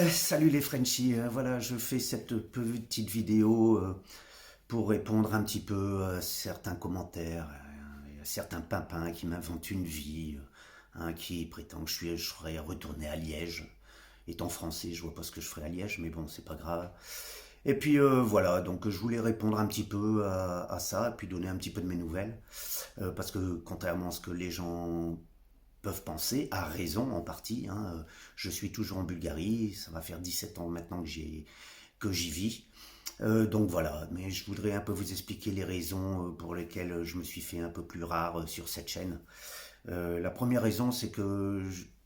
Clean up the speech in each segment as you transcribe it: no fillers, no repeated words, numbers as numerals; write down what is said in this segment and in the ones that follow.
Salut les Frenchies, voilà, je fais cette petite vidéo pour répondre un petit peu à certains commentaires, à certains pimpins qui m'inventent une vie, qui prétend que je serais retourné à Liège. Étant français, je vois pas ce que je ferais à Liège, mais bon, c'est pas grave. Et puis voilà, donc je voulais répondre un petit peu à ça, et puis donner un petit peu de mes nouvelles, parce que contrairement à ce que les gens peuvent penser, à raison en partie. Je suis toujours en Bulgarie, ça va faire 17 ans maintenant que j'y vis. Donc voilà, mais je voudrais un peu vous expliquer les raisons pour lesquelles je me suis fait un peu plus rare sur cette chaîne. La première raison, c'est que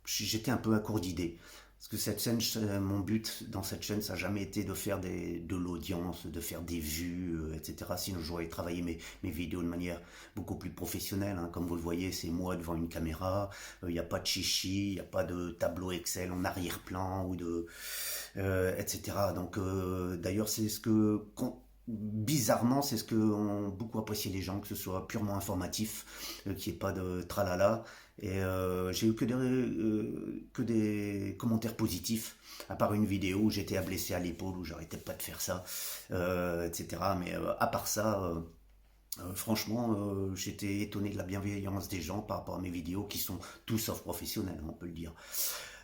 j'étais un peu à court d'idées. Parce que cette chaîne, mon but dans cette chaîne, ça n'a jamais été de faire de l'audience, de faire des vues, etc. Sinon, j'aurais travaillé mes vidéos de manière beaucoup plus professionnelle. Comme vous le voyez, c'est moi devant une caméra. Il n'y a pas de chichi, il n'y a pas de tableau Excel en arrière-plan etc. Donc, d'ailleurs, bizarrement, c'est ce que ont beaucoup apprécié les gens, que ce soit purement informatif, qu'il n'y ait pas de tralala. Et j'ai eu que des commentaires positifs, à part une vidéo où j'étais blessé à l'épaule, où j'arrêtais pas de faire ça, etc. Mais à part ça, franchement, j'étais étonné de la bienveillance des gens par rapport à mes vidéos, qui sont tout sauf professionnelles, on peut le dire.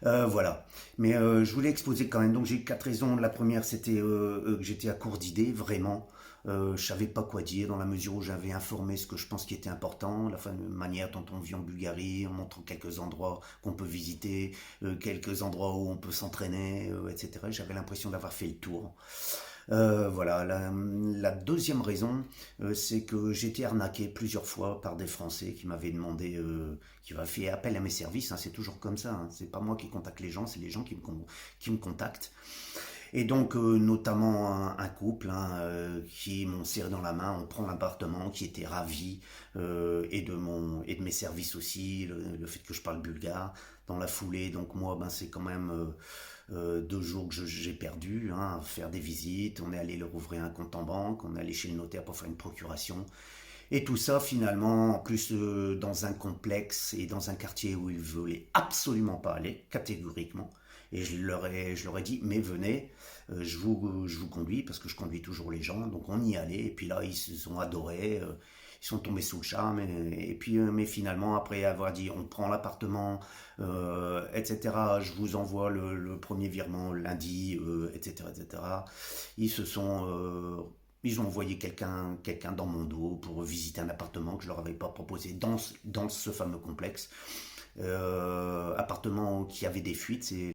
Voilà. Mais je voulais exposer quand même. Donc j'ai eu quatre raisons. La première, c'était que j'étais à court d'idées, vraiment. Je savais pas quoi dire dans la mesure où j'avais informé ce que je pense qui était important, la manière dont on vit en Bulgarie, en montrant quelques endroits qu'on peut visiter, quelques endroits où on peut s'entraîner, etc. J'avais l'impression d'avoir fait le tour. Voilà, la deuxième raison, c'est que j'ai été arnaqué plusieurs fois par des Français qui m'avaient demandé, qui m'avaient fait appel à mes services. C'est toujours comme ça. C'est pas moi qui contacte les gens, c'est les gens qui me contactent. Et donc, notamment un couple qui m'ont serré dans la main, on prend l'appartement, qui était ravi, et de mes services aussi, le fait que je parle bulgare dans la foulée. Donc moi, ben, c'est quand même 2 jours que j'ai perdu, à faire des visites. On est allé leur ouvrir un compte en banque, on est allé chez le notaire pour faire une procuration. Et tout ça, finalement, en plus dans un complexe et dans un quartier où ils ne voulaient absolument pas aller, catégoriquement. Et je leur ai dit, mais venez, je vous conduis, parce que je conduis toujours les gens. Donc on y allait, et puis là, ils se sont adorés, ils sont tombés sous le charme. Et puis, mais finalement, après avoir dit, on prend l'appartement, etc., je vous envoie le premier virement lundi, etc., etc., ils se sont ils ont envoyé quelqu'un dans mon dos pour visiter un appartement que je leur avais pas proposé dans ce fameux complexe. Appartement qui avait des fuites, c'est